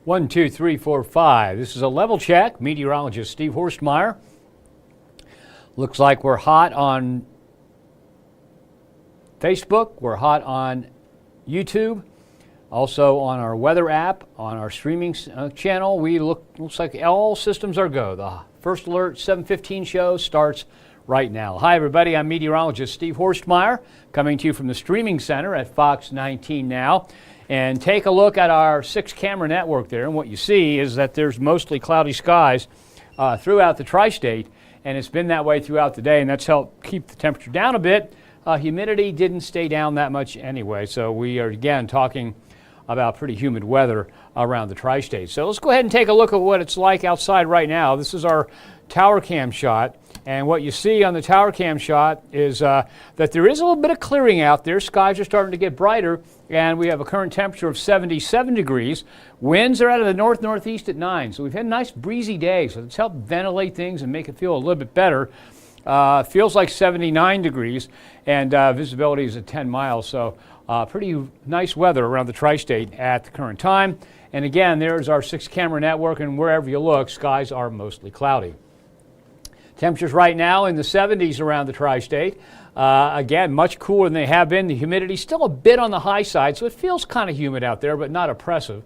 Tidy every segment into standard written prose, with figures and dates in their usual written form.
1, 2, 3, 4, 5. This is a level check. Meteorologist Steve Horstmeyer. Looks like we're hot on Facebook. We're hot on YouTube. Also on our weather app, on our streaming channel. Looks like all systems are go. The first alert 7:15 show starts right now. Hi everybody, I'm meteorologist Steve Horstmeyer, coming to you from the streaming center at Fox 19 now. And take a look at our 6 camera network there, and what you see is that there's mostly cloudy skies throughout the tri-state, and it's been that way throughout the day, and that's helped keep the temperature down a bit. Humidity didn't stay down that much anyway, so we are again talking about pretty humid weather around the tri-state. So let's go ahead and take a look at what it's like outside right now. This is our tower cam shot, and what you see on the tower cam shot is that there is a little bit of clearing out there. Skies are starting to get brighter, and we have a current temperature of 77 degrees. Winds are out of the north-northeast at 9, so we've had a nice breezy day, so it's helped ventilate things and make it feel a little bit better. Feels like 79 degrees, and visibility is at 10 miles, so pretty nice weather around the tri-state at the current time. And again, there's our 6 camera network, and wherever you look, skies are mostly cloudy. Temperatures right now in the 70s around the tri-state. Again, much cooler than they have been. The humidity still a bit on the high side, so it feels kind of humid out there, but not oppressive.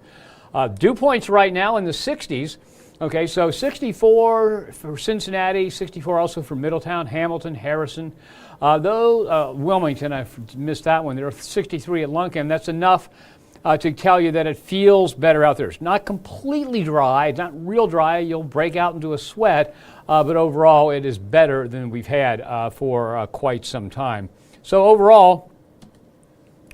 Dew points right now in the 60s. Okay, so 64 for Cincinnati, 64 also for Middletown, Hamilton, Harrison. Wilmington, I missed that one. There are 63 at Lunkin. That's enough to tell you that it feels better out there. It's not completely dry. It's not real dry. You'll break out into a sweat, but overall it is better than we've had for quite some time. So overall,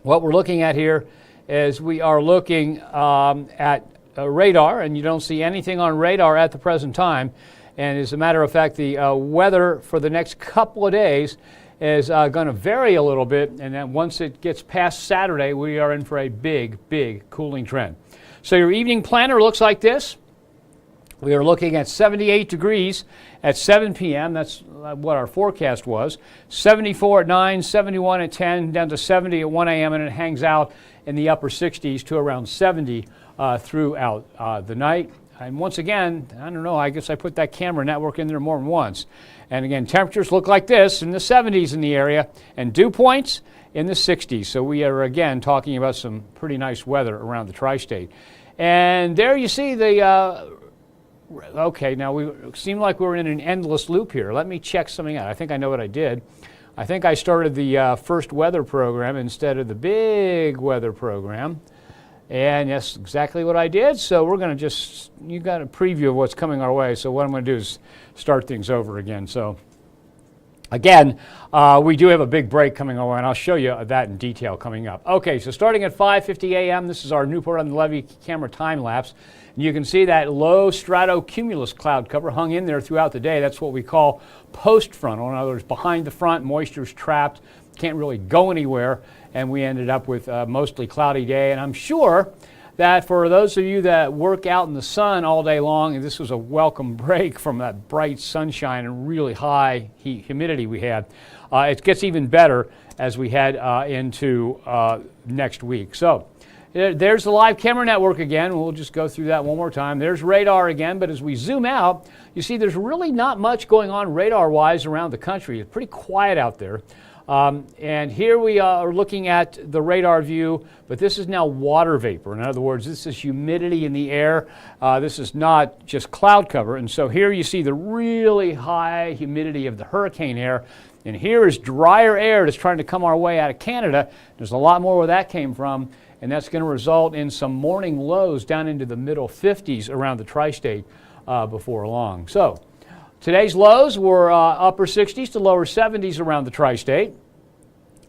what we're looking at here is we are looking at radar, and you don't see anything on radar at the present time. And as a matter of fact, the weather for the next couple of days is going to vary a little bit, and then once it gets past Saturday, we are in for a big cooling trend. So your evening planner looks like this. We are looking at 78 degrees at 7 p.m. That's what our forecast was. 74 at 9, 71 at 10, down to 70 at 1 a.m., and it hangs out in the upper 60s to around 70 throughout the night. And once again, I don't know, I guess I put that camera network in there more than once. And again, temperatures look like this in the 70s in the area, and dew points in the 60s. So we are again talking about some pretty nice weather around the tri-state. And there you see the, okay, now we seem like we're in an endless loop here. Let me check something out. I think I know what I did. I think I started the first weather program instead of the big weather program. And that's exactly what I did. So we're going to you got a preview of what's coming our way. So what I'm going to do is start things over again. So again, we do have a big break coming our way, and I'll show you that in detail coming up. Okay, so starting at 5:50 a.m., this is our Newport on the Levee camera time lapse. And you can see that low stratocumulus cloud cover hung in there throughout the day. That's what we call post-frontal. In other words, behind the front, moisture's trapped, can't really go anywhere, and we ended up with a mostly cloudy day. And I'm sure that for those of you that work out in the sun all day long, and this was a welcome break from that bright sunshine and really high humidity we had, it gets even better as we head into next week. So there's the live camera network again. We'll just go through that one more time. There's radar again, but as we zoom out, you see there's really not much going on radar-wise around the country. It's pretty quiet out there. And here we are looking at the radar view, but this is now water vapor. In other words, this is humidity in the air. This is not just cloud cover. And so here you see the really high humidity of the hurricane air. And here is drier air that's trying to come our way out of Canada. There's a lot more where that came from, and that's going to result in some morning lows down into the middle 50s around the tri-state before long. So today's lows were upper 60s to lower 70s around the tri-state.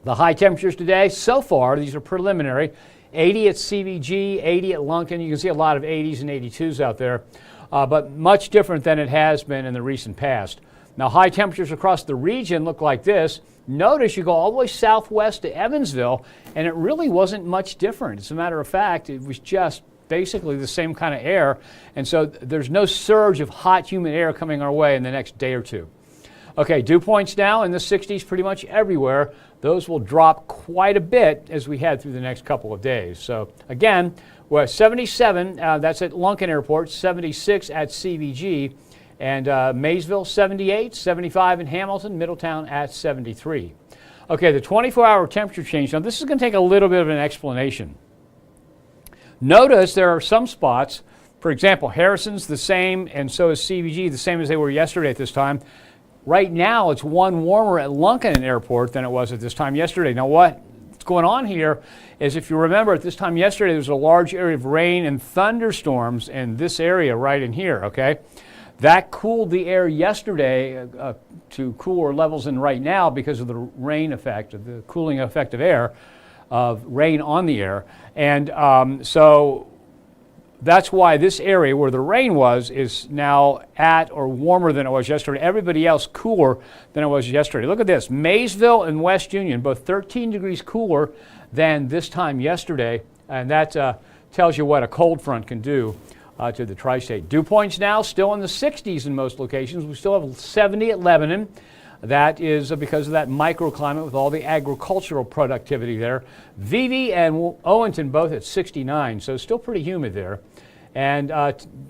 The high temperatures today, so far, these are preliminary, 80 at CVG, 80 at Lunkin. You can see a lot of 80s and 82s out there, but much different than it has been in the recent past. Now, high temperatures across the region look like this. Notice you go all the way southwest to Evansville, and it really wasn't much different. As a matter of fact, it was just basically the same kind of air, and so there's no surge of hot, humid air coming our way in the next day or two. Okay, dew points now in the 60s pretty much everywhere. Those will drop quite a bit as we head through the next couple of days. So again, we're at 77, that's at Lunken Airport, 76 at CVG, and Maysville 78, 75 in Hamilton, Middletown at 73. Okay, the 24-hour temperature change. Now this is going to take a little bit of an explanation. Notice there are some spots, for example, Harrison's the same, and so is CVG, the same as they were yesterday at this time. Right now, it's 1 warmer at Lunken Airport than it was at this time yesterday. Now, what's going on here is, if you remember, at this time yesterday, there was a large area of rain and thunderstorms in this area right in here, okay? That cooled the air yesterday to cooler levels than right now because of the rain effect, of the cooling effect of air, of rain on the air. And so that's why this area where the rain was is now at or warmer than it was yesterday. Everybody else cooler than it was yesterday. Look at this. Maysville and West Union, both 13 degrees cooler than this time yesterday. And that tells you what a cold front can do to the tri-state. Dew points now still in the 60s in most locations. We still have 70 at Lebanon. That is because of that microclimate with all the agricultural productivity there. Vevey and Owenton both at 69, so still pretty humid there. And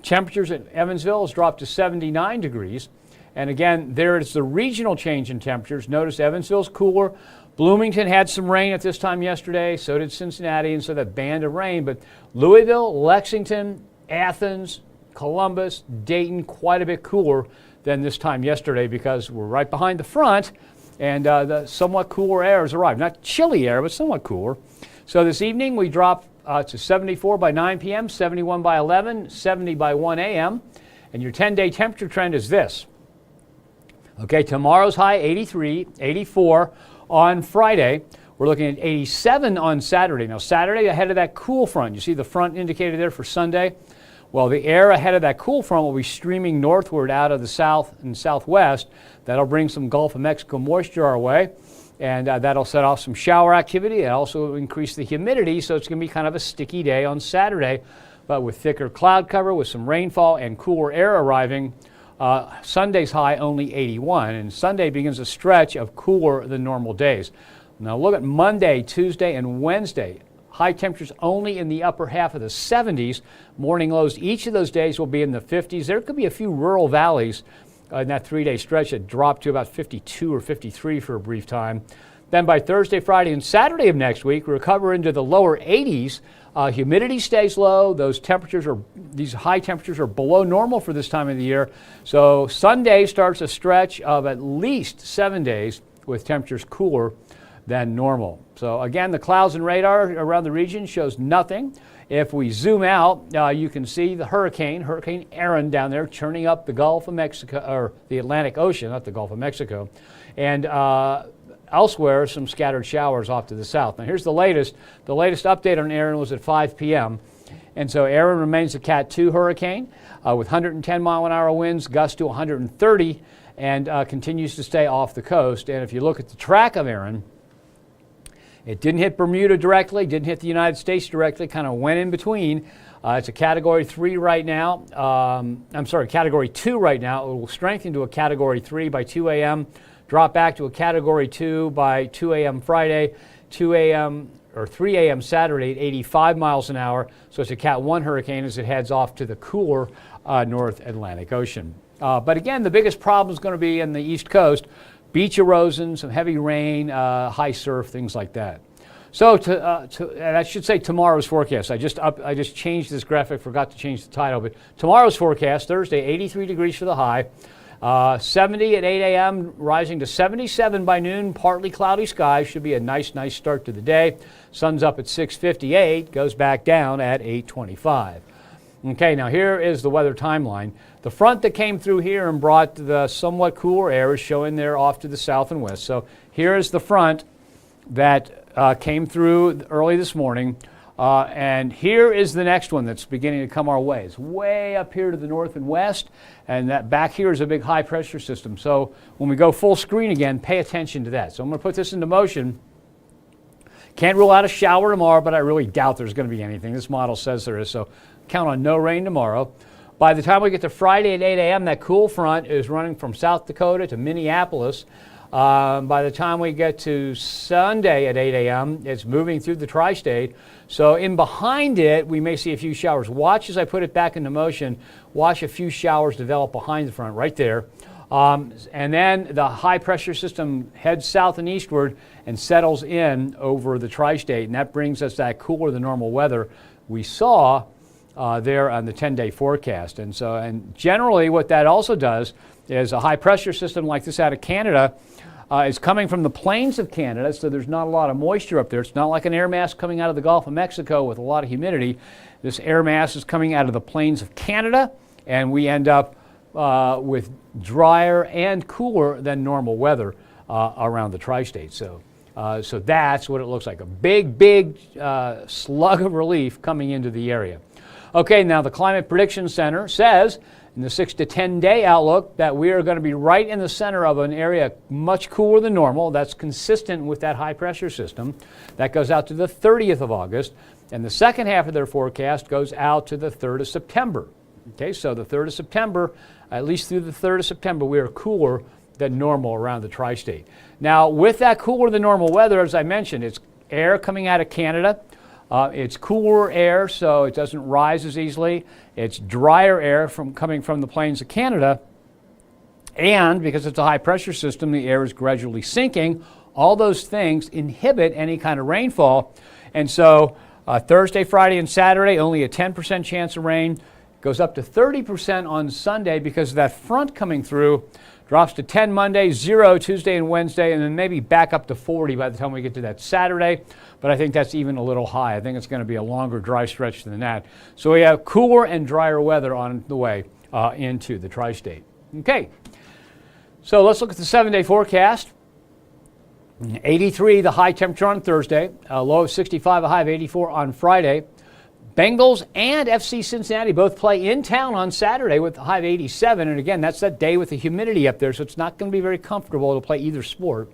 temperatures at Evansville has dropped to 79 degrees. And again, there is the regional change in temperatures. Notice Evansville's cooler. Bloomington had some rain at this time yesterday. So did Cincinnati, and so that band of rain. But Louisville, Lexington, Athens, Columbus, Dayton, quite a bit cooler than this time yesterday because we're right behind the front, and the somewhat cooler air has arrived. Not chilly air, but somewhat cooler. So this evening we drop to 74 by 9 p.m., 71 by 11, 70 by 1 a.m., and your 10-day temperature trend is this. Okay, tomorrow's high 83, 84 on Friday. We're looking at 87 on Saturday. Now Saturday ahead of that cool front. You see the front indicated there for Sunday? Well, the air ahead of that cool front will be streaming northward out of the south and southwest. That'll bring some Gulf of Mexico moisture our way, and that'll set off some shower activity and also increase the humidity, so it's going to be kind of a sticky day on Saturday, but with thicker cloud cover, with some rainfall and cooler air arriving. Sunday's high only 81, and Sunday begins a stretch of cooler than normal days. Now look at Monday, Tuesday, and Wednesday. High temperatures only in the upper half of the 70s. Morning lows each of those days will be in the 50s. There could be a few rural valleys in that 3-day stretch that drop to about 52 or 53 for a brief time. Then by Thursday, Friday, and Saturday of next week, we recover into the lower 80s. Humidity stays low. These high temperatures are below normal for this time of the year. So Sunday starts a stretch of at least 7 days with temperatures cooler than normal. So again, the clouds and radar around the region shows nothing. If we zoom out, you can see the Hurricane Aaron down there churning up the Gulf of Mexico, or the Atlantic Ocean, not the Gulf of Mexico. And elsewhere, some scattered showers off to the south. Now here's the latest. The latest update on Aaron was at 5 p.m. And so Aaron remains a Cat 2 hurricane with 110 mile an hour winds, gusts to 130, and continues to stay off the coast. And if you look at the track of Aaron, it didn't hit Bermuda directly, didn't hit the United States directly, kind of went in between. It's a Category 3 right now. Category 2 right now. It will strengthen to a Category 3 by 2 a.m., drop back to a Category 2 by 2 a.m. Friday, 2 a.m. or 3 a.m. Saturday at 85 miles an hour. So it's a Cat 1 hurricane as it heads off to the cooler North Atlantic Ocean. But again, the biggest problem is going to be in the East Coast. Beach erosion, some heavy rain, high surf, things like that. So and I should say tomorrow's forecast. I just changed this graphic, forgot to change the title. But tomorrow's forecast, Thursday, 83 degrees for the high, 70 at 8 a.m., rising to 77 by noon, partly cloudy skies. Should be a nice start to the day. Sun's up at 6:58, goes back down at 8:25. Okay, now here is the weather timeline. The front that came through here and brought the somewhat cooler air is showing there off to the south and west. So here is the front that came through early this morning. And here is the next one that's beginning to come our way. It's way up here to the north and west. And that back here is a big high pressure system. So when we go full screen again, pay attention to that. So I'm going to put this into motion. Can't rule out a shower tomorrow, but I really doubt there's going to be anything. This model says there is. So count on no rain tomorrow. By the time we get to Friday at 8 a.m., that cool front is running from South Dakota to Minneapolis. By the time we get to Sunday at 8 a.m., it's moving through the tri-state. So in behind it, we may see a few showers. Watch as I put it back into motion. Watch a few showers develop behind the front right there. And then the high pressure system heads south and eastward and settles in over the tri-state. And that brings us that cooler than normal weather we saw there on the 10-day forecast. And generally what that also does is a high pressure system like this out of Canada is coming from the plains of Canada, so there's not a lot of moisture up there. It's not like an air mass coming out of the Gulf of Mexico with a lot of humidity. This air mass is coming out of the plains of Canada, and we end up with drier and cooler than normal weather around the tri-state. So that's what it looks like, a big slug of relief coming into the area. Okay, now the Climate Prediction Center says in the 6 to 10 day outlook that we are going to be right in the center of an area much cooler than normal. That's consistent with that high pressure system. That goes out to the 30th of August, and the second half of their forecast goes out to the 3rd of September. Okay, so the 3rd of September, at least through the 3rd of September, we are cooler than normal around the tri-state. Now, with that cooler than normal weather, as I mentioned, it's air coming out of Canada. It's cooler air, so it doesn't rise as easily. It's drier air coming from the plains of Canada. And because it's a high pressure system, the air is gradually sinking. All those things inhibit any kind of rainfall. And so Thursday, Friday, and Saturday, only a 10% chance of rain. Goes up to 30% on Sunday because of that front coming through. Drops to 10 Monday, 0 Tuesday and Wednesday, and then maybe back up to 40 by the time we get to that Saturday. But I think that's even a little high. I think it's going to be a longer dry stretch than that. So we have cooler and drier weather on the way into the tri-state. Okay, so let's look at the 7-day forecast. 83, the high temperature on Thursday, a low of 65, a high of 84 on Friday. Bengals and FC Cincinnati both play in town on Saturday with a high of 87. And again, that's that day with the humidity up there, so it's not going to be very comfortable to play either sport.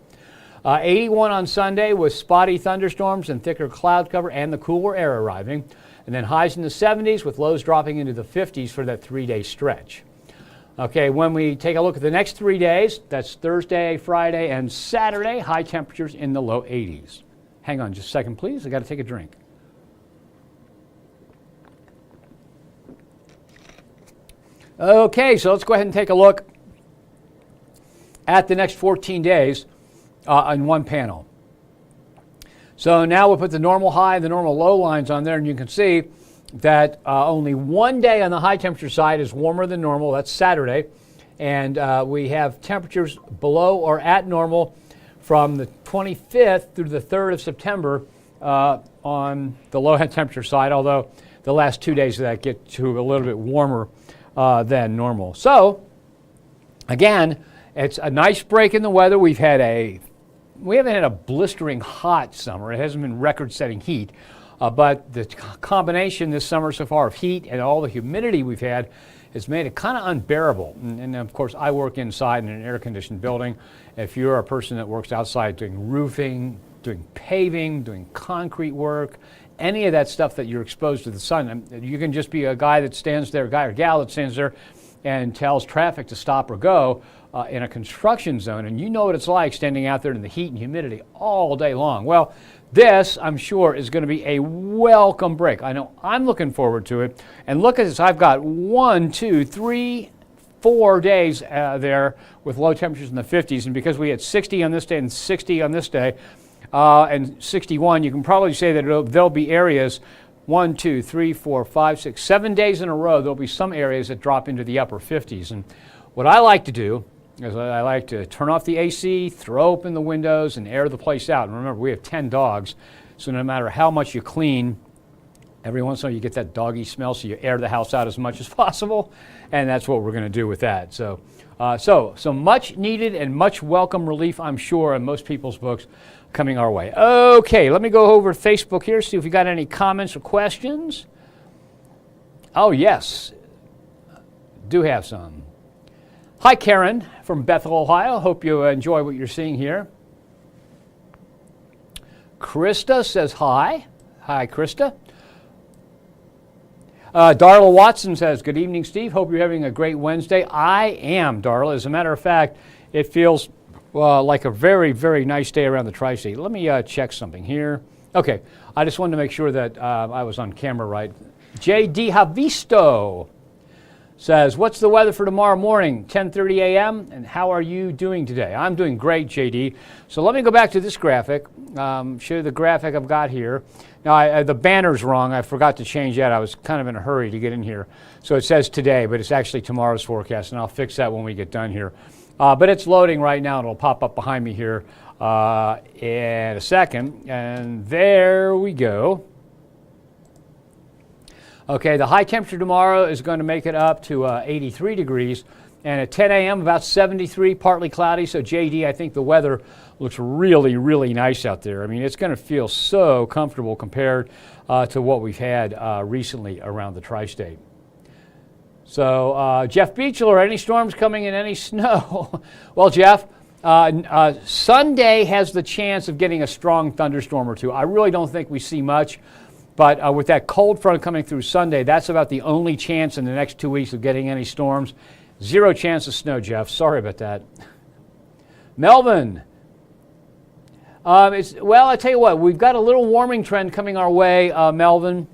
81 on Sunday with spotty thunderstorms and thicker cloud cover and the cooler air arriving. And then highs in the 70s with lows dropping into the 50s for that 3-day stretch. Okay, when we take a look at the next 3 days, that's Thursday, Friday, and Saturday, high temperatures in the low 80s. Hang on just a second, please. I got to take a drink. Okay, so let's go ahead and take a look at the next 14 days on one panel. So now we'll put the normal high and the normal low lines on there, and you can see that only one day on the high temperature side is warmer than normal. That's Saturday. And we have temperatures below or at normal from the 25th through the 3rd of September on the low temperature side, although the last 2 days of that get to a little bit warmer than normal. So, again, it's a nice break in the weather. We haven't had a blistering hot summer. It hasn't been record-setting heat. But the combination this summer so far of heat and all the humidity we've had has made it kind of unbearable. And of course, I work inside in an air-conditioned building. If you're a person that works outside doing roofing, doing paving, doing concrete work, any of that stuff that you're exposed to the sun, you can just be a guy that stands there, a guy or gal that stands there and tells traffic to stop or go in a construction zone. And you know what it's like standing out there in the heat and humidity all day long. Well, this, I'm sure, is going to be a welcome break. I know I'm looking forward to it. And look at this. I've got 1, 2, 3, 4 days there with low temperatures in the 50s. And because we had 60 on this day and 60 on this day, and 61, you can probably say that there'll be areas 1, 2, 3, 4, 5, 6, 7 days in a row. There'll be some areas that drop into the upper 50s. And what I like to do is I like to turn off the AC, throw open the windows, and air the place out. And remember, we have 10 dogs, so no matter how much you clean, every once in a while you get that doggy smell, so you air the house out as much as possible, and that's what we're going to do with that. So much needed and much welcome relief, I'm sure, in most people's books coming our way. Okay, let me go over Facebook here, see if we got any comments or questions. Oh, yes, do have some. Hi, Karen from Bethel, Ohio. Hope you enjoy what you're seeing here. Krista says hi. Hi, Krista. Darla Watson says, good evening, Steve. Hope you're having a great Wednesday. I am, Darla. As a matter of fact, it feels like a very, very nice day around the Tri-State. Let me check something here. Okay, I just wanted to make sure that I was on camera right. J.D. Havisto says, what's the weather for tomorrow morning, 10:30 a.m., and how are you doing today? I'm doing great, J.D. So let me go back to this graphic, show you the graphic I've got here. Now, the banner's wrong. I forgot to change that. I was kind of in a hurry to get in here. So it says today, but it's actually tomorrow's forecast, and I'll fix that when we get done here. But it's loading right now, and it'll pop up behind me here in a second. And there we go. Okay, the high temperature tomorrow is going to make it up to 83 degrees. And at 10 a.m., about 73, partly cloudy. So, JD, I think the weather looks really, really nice out there. I mean, it's going to feel so comfortable compared to what we've had recently around the Tri-State. So, Jeff Beechler, any storms coming in, any snow? Well, Jeff, Sunday has the chance of getting a strong thunderstorm or two. I really don't think we see much. But with that cold front coming through Sunday, that's about the only chance in the next 2 weeks of getting any storms. Zero chance of snow, Jeff. Sorry about that. Melvin. Well, I tell you what, we've got a little warming trend coming our way, Melvin.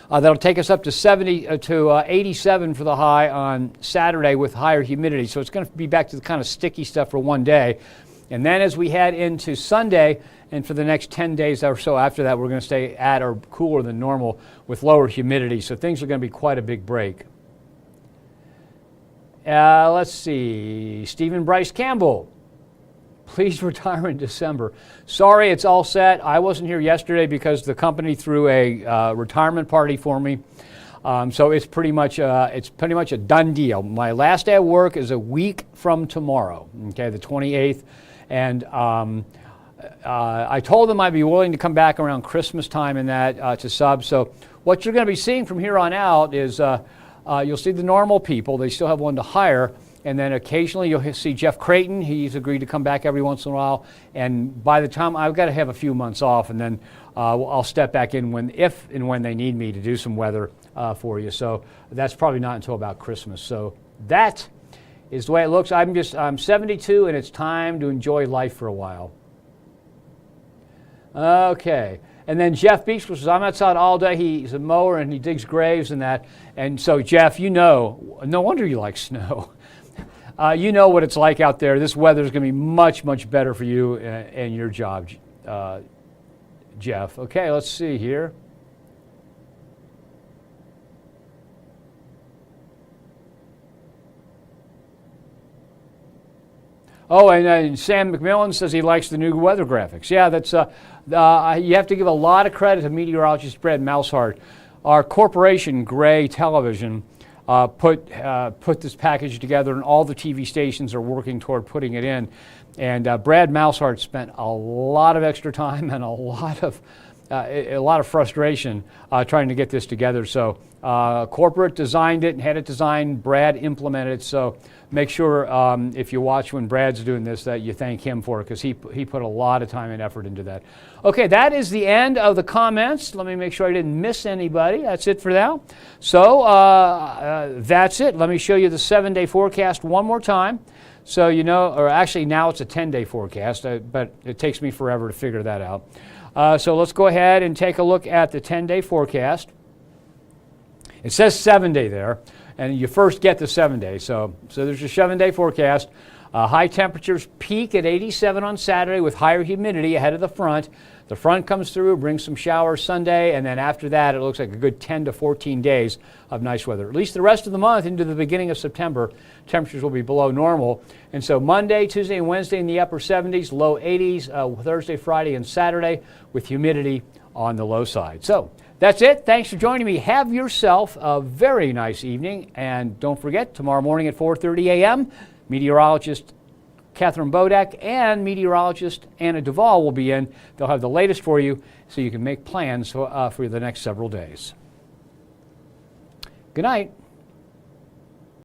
That'll take us up to 70 to 87 for the high on Saturday with higher humidity. So it's going to be back to the kind of sticky stuff for one day. And then as we head into Sunday, and for the next 10 days or so after that, we're going to stay at or cooler than normal with lower humidity. So things are going to be quite a big break. Let's see. Stephen Bryce Campbell. Please retire in December. Sorry, it's all set. I wasn't here yesterday because the company threw a retirement party for me. So it's pretty much a done deal. My last day of work is a week from tomorrow, okay, the 28th. And I told them I'd be willing to come back around Christmas time and that to sub. So what you're going to be seeing from here on out is you'll see the normal people. They still have one to hire. And then occasionally you'll see Jeff Creighton. He's agreed to come back every once in a while. And by the time I've got to have a few months off, and then I'll step back in if and when they need me to do some weather for you. So that's probably not until about Christmas. So that is the way it looks. I'm 72, and it's time to enjoy life for a while. Okay. And then Jeff Beach says, I'm outside all day. He's a mower and he digs graves and that. And so, Jeff, you know, no wonder you like snow. You know what it's like out there. This weather is going to be much, much better for you and your job, Jeff. Okay, let's see here. Oh, and Sam McMillan says he likes the new weather graphics. Yeah, that's you have to give a lot of credit to meteorologist Brad Moushart. Our corporation, Gray Television, put this package together, and all the TV stations are working toward putting it in. And Brad Moushart spent a lot of extra time and a lot of frustration trying to get this together. So corporate designed it and had it designed. Brad implemented it. So make sure if you watch when Brad's doing this that you thank him for it, because he put a lot of time and effort into that. Okay, that is the end of the comments. Let me make sure I didn't miss anybody. That's it for now. So that's it. Let me show you the 7-day forecast one more time. So you know, or actually now it's a 10-day forecast, but it takes me forever to figure that out. So let's go ahead and take a look at the 10-day forecast. It says 7-day there, and you first get the 7-day. So there's your 7-day forecast. High temperatures peak at 87 on Saturday with higher humidity ahead of the front. The front comes through, brings some showers Sunday, and then after that it looks like a good 10 to 14 days of nice weather. At least the rest of the month into the beginning of September, temperatures will be below normal. And so Monday, Tuesday, and Wednesday in the upper 70s, low 80s, Thursday, Friday, and Saturday with humidity on the low side. So that's it. Thanks for joining me. Have yourself a very nice evening. And don't forget, tomorrow morning at 4:30 a.m., meteorologist Catherine Bodak and meteorologist Anna Duvall will be in. They'll have the latest for you so you can make plans for the next several days. Good night.